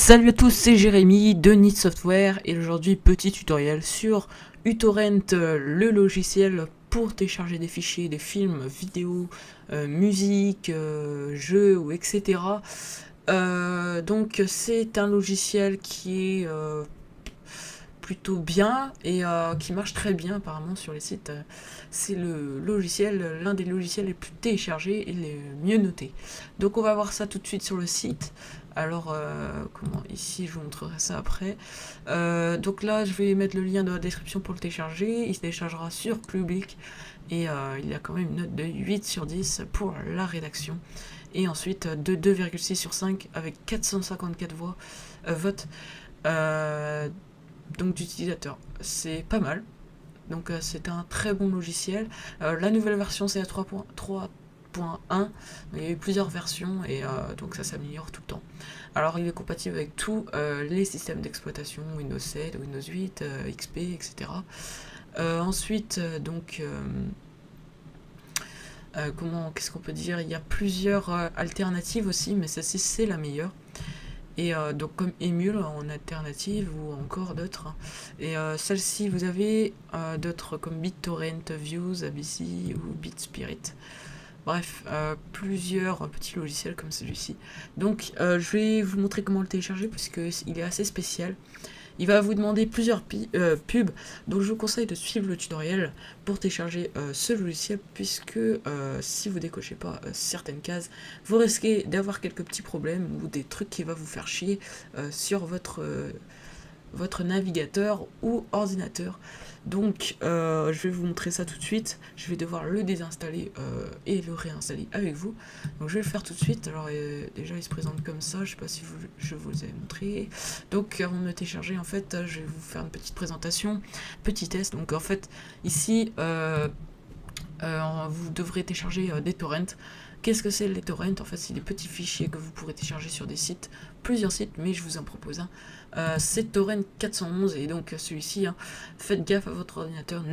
Salut à tous, c'est Jérémy de Need Software et aujourd'hui petit tutoriel sur uTorrent, le logiciel pour télécharger des fichiers, des films, vidéos, musique, jeux ou etc. Donc c'est un logiciel qui est plutôt bien et qui marche très bien apparemment sur les sites. C'est l'un des logiciels les plus téléchargés et les mieux notés. Donc on va voir ça tout de suite sur le site. Alors, ici je vous montrerai ça après. Donc là je vais mettre le lien dans la description pour le télécharger. Il se téléchargera sur Public et il a quand même une note de 8/10 pour la rédaction. Et ensuite de 2,6/5 avec 454 votes. Donc d'utilisateurs. C'est pas mal. Donc c'est un très bon logiciel. La nouvelle version c'est la 3.1. Il y a eu plusieurs versions et donc ça s'améliore tout le temps. Alors il est compatible avec tous les systèmes d'exploitation, Windows 7, Windows 8, XP, etc. Ensuite, qu'est-ce qu'on peut dire? Il y a plusieurs alternatives aussi, mais celle-ci c'est la meilleure. Et donc comme Emule en alternative ou encore d'autres. Et celle-ci vous avez d'autres comme BitTorrent, Views, ABC ou BitSpirit. Bref, plusieurs petits logiciels comme celui-ci. Donc je vais vous montrer comment le télécharger puisqu'il est assez spécial. Il va vous demander plusieurs pubs, donc je vous conseille de suivre le tutoriel pour télécharger ce logiciel, puisque si vous décochez pas certaines cases, vous risquez d'avoir quelques petits problèmes ou des trucs qui vont vous faire chier sur votre navigateur ou ordinateur. Donc je vais vous montrer ça tout de suite. Je vais devoir le désinstaller et le réinstaller avec vous. Donc je vais le faire tout de suite. Alors déjà il se présente comme ça, je sais pas si je vous ai montré. Donc avant de le télécharger, en fait je vais vous faire une petite présentation, petit test. Donc en fait ici vous devrez télécharger des torrents. Qu'est-ce que c'est les torrents? En fait, c'est des petits fichiers que vous pourrez télécharger sur des sites, plusieurs sites, mais je vous en propose un. C'est Torrent 411 et donc celui-ci, faites gaffe à votre ordinateur,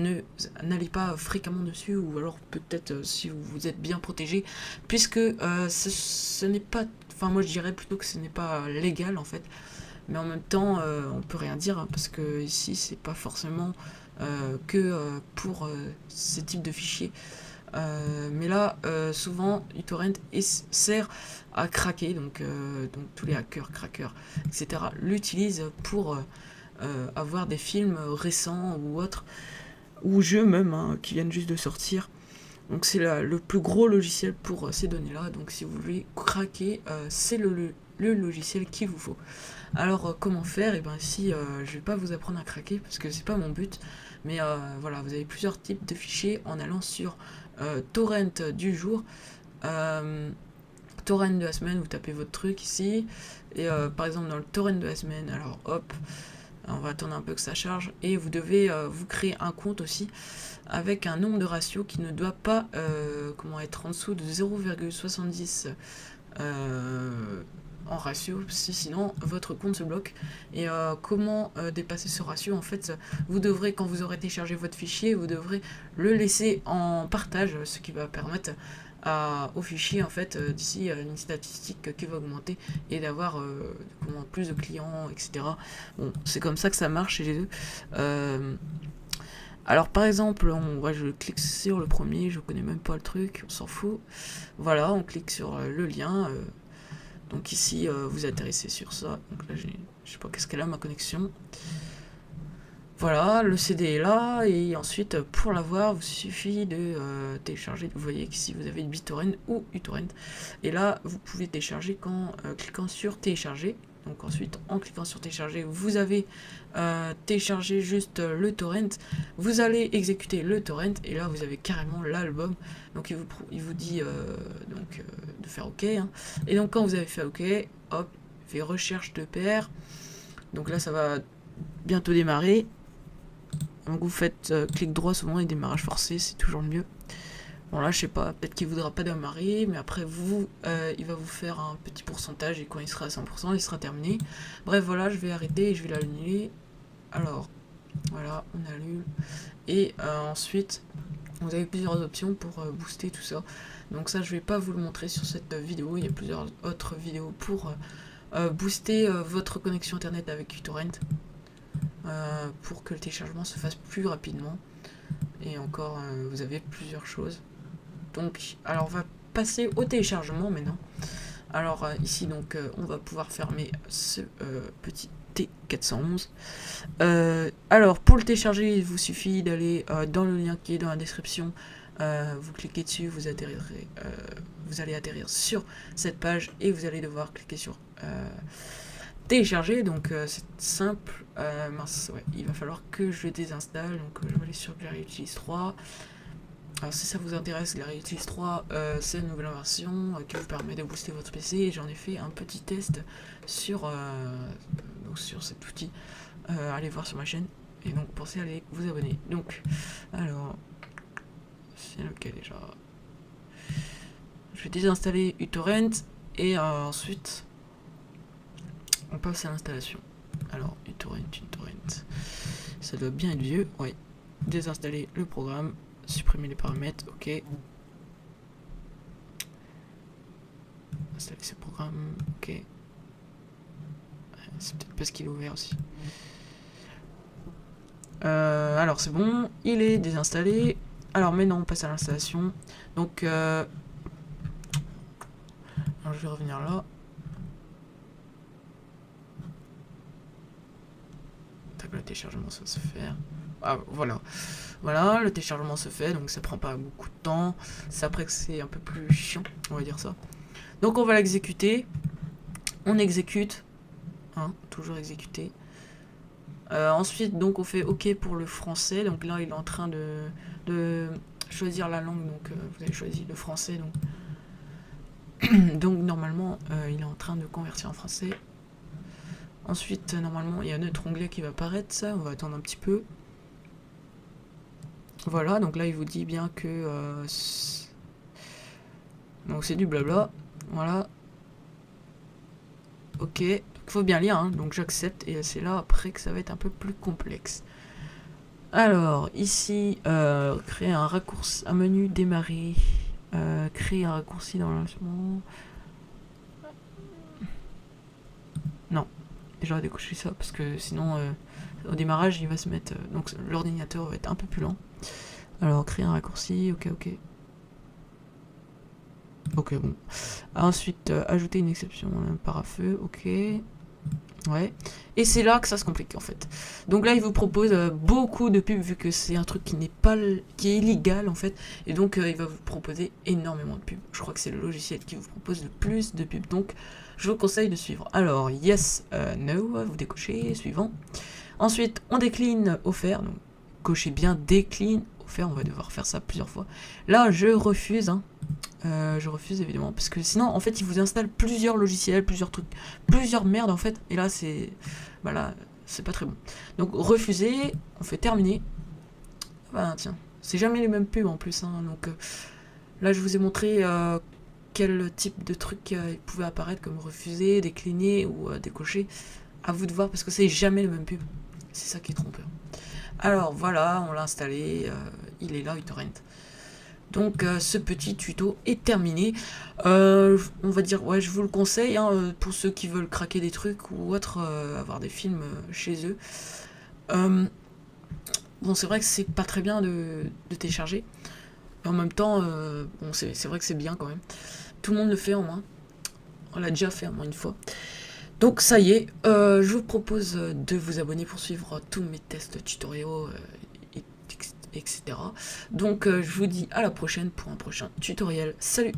n'allez pas fréquemment dessus, ou alors peut-être si vous êtes bien protégé, puisque ce n'est pas, enfin moi je dirais plutôt que ce n'est pas légal en fait, mais en même temps on peut rien dire parce que ici c'est pas forcément que pour ces types de fichiers. Mais là, souvent, uTorrent sert à craquer, donc tous les hackers, crackers, etc. l'utilisent pour avoir des films récents ou autres, ou jeux même, qui viennent juste de sortir. Donc c'est le plus gros logiciel pour ces données-là. Donc si vous voulez craquer, c'est le logiciel qu'il vous faut. Alors comment faire? Et bien ici, je vais pas vous apprendre à craquer parce que c'est pas mon but. Mais voilà, vous avez plusieurs types de fichiers en allant sur torrent du jour. Torrent de la semaine, vous tapez votre truc ici. Et par exemple dans le torrent de la semaine, alors hop, on va attendre un peu que ça charge. Et vous devez vous créer un compte aussi avec un nombre de ratio qui ne doit pas être en dessous de 0,70 en ratio, sinon votre compte se bloque. Et comment dépasser ce ratio? En fait, vous devrez, quand vous aurez téléchargé votre fichier, vous devrez le laisser en partage, ce qui va permettre au fichier en fait d'ici une statistique qui va augmenter et d'avoir plus de clients, etc. Bon, c'est comme ça que ça marche chez les deux. Alors par exemple, je clique sur le premier, je connais même pas le truc, on s'en fout. Voilà, on clique sur le lien. Donc ici, vous atterrissez sur ça. Donc là, je sais pas qu'est-ce qu'elle a ma connexion. Voilà, le CD est là. Et ensuite, pour l'avoir, il suffit de télécharger. Vous voyez qu'ici, vous avez BitTorrent ou uTorrent. Et là, vous pouvez télécharger qu'en cliquant sur télécharger. Donc ensuite, en cliquant sur télécharger, vous avez téléchargé juste le torrent. Vous allez exécuter le torrent et là, vous avez carrément l'album. Donc il vous dit de faire OK. Et donc quand vous avez fait OK, hop, fait recherche de paire. Donc là, ça va bientôt démarrer. Donc vous faites clic droit souvent et démarrage forcé, c'est toujours le mieux. Bon là je sais pas, peut-être qu'il voudra pas démarrer, mais après il va vous faire un petit pourcentage et quand il sera à 100%, il sera terminé. Bref voilà, je vais arrêter et je vais l'annuler. Alors voilà, on annule. Et ensuite, vous avez plusieurs options pour booster tout ça. Donc ça je vais pas vous le montrer sur cette vidéo, il y a plusieurs autres vidéos pour booster votre connexion internet avec uTorrent pour que le téléchargement se fasse plus rapidement. Et encore, vous avez plusieurs choses. Donc, alors on va passer au téléchargement maintenant. Alors ici, donc, on va pouvoir fermer ce petit T411. Alors, pour le télécharger, il vous suffit d'aller dans le lien qui est dans la description. Vous cliquez dessus, vous allez atterrir sur cette page et vous allez devoir cliquer sur télécharger. Donc c'est simple. Mince, ouais, il va falloir que je le désinstalle. Donc je vais aller sur GlaryUtilize 3. Alors si ça vous intéresse, GlaryUtilize 3, c'est une nouvelle version qui vous permet de booster votre PC. J'en ai fait un petit test sur cet outil. Allez voir sur ma chaîne. Et donc pensez à aller vous abonner. Donc, alors, c'est lequel déjà? Je vais désinstaller uTorrent et ensuite on passe à l'installation. Alors, uTorrent, ça doit bien être vieux, ouais. Désinstaller le programme, supprimer les paramètres, ok. Installer ce programme, ok. C'est peut-être parce qu'il est ouvert aussi. Alors c'est bon, il est désinstallé. Alors maintenant on passe à l'installation. Donc alors, je vais revenir là. Le téléchargement ça va se faire. Ah voilà. Voilà, le téléchargement se fait, donc ça prend pas beaucoup de temps. C'est après que c'est un peu plus chiant, on va dire ça. Donc on va l'exécuter. On exécute. Hein, toujours exécuter. Ensuite, donc on fait OK pour le français. Donc là, il est en train de choisir la langue. Donc vous avez choisi le français. Donc normalement, il est en train de convertir en français. Ensuite, normalement, il y a notre onglet qui va apparaître. Ça, on va attendre un petit peu. Voilà, donc là, il vous dit bien que donc c'est du blabla. Voilà. OK. Il faut bien lire, hein, donc j'accepte. Et c'est là après que ça va être un peu plus complexe. Alors, ici, créer un raccourci, un menu démarrer. Créer un raccourci dans le lancement. Non, j'aurais décoché ça parce que sinon, au démarrage, il va se mettre. Donc, l'ordinateur va être un peu plus lent. Alors, créer un raccourci, ok. Ok, bon. Ensuite, ajouter une exception, un parafeu, ok. Ouais. Et c'est là que ça se complique en fait. Donc là, il vous propose beaucoup de pubs vu que c'est un truc qui n'est pas, qui est illégal en fait. Et donc, il va vous proposer énormément de pubs. Je crois que c'est le logiciel qui vous propose le plus de pubs. Donc, je vous conseille de suivre. Alors, yes, no, vous décochez, suivant. Ensuite, on décline offert. Donc, cochez bien décline offert. On va devoir faire ça plusieurs fois. Là, je refuse, hein. Je refuse évidemment parce que sinon en fait il vous installe plusieurs logiciels, plusieurs trucs, plusieurs merdes en fait et là c'est voilà, c'est pas très bon. Donc refuser, on fait terminer. Bah tiens, c'est jamais les mêmes pubs en plus hein, donc là je vous ai montré quel type de truc il pouvait apparaître comme refuser, décliner ou décocher. À vous de voir parce que c'est jamais les mêmes pubs. C'est ça qui est trompeur. Alors voilà, on l'a installé, il est là uTorrent. Donc ce petit tuto est terminé. On va dire, ouais, je vous le conseille hein, pour ceux qui veulent craquer des trucs ou autre, avoir des films chez eux. Bon, c'est vrai que c'est pas très bien de télécharger. Mais en même temps, bon, c'est vrai que c'est bien quand même. Tout le monde le fait en moins. On l'a déjà fait en moins une fois. Donc ça y est, je vous propose de vous abonner pour suivre tous mes tests tutoriaux. Etc. Donc je vous dis à la prochaine pour un prochain tutoriel. Salut!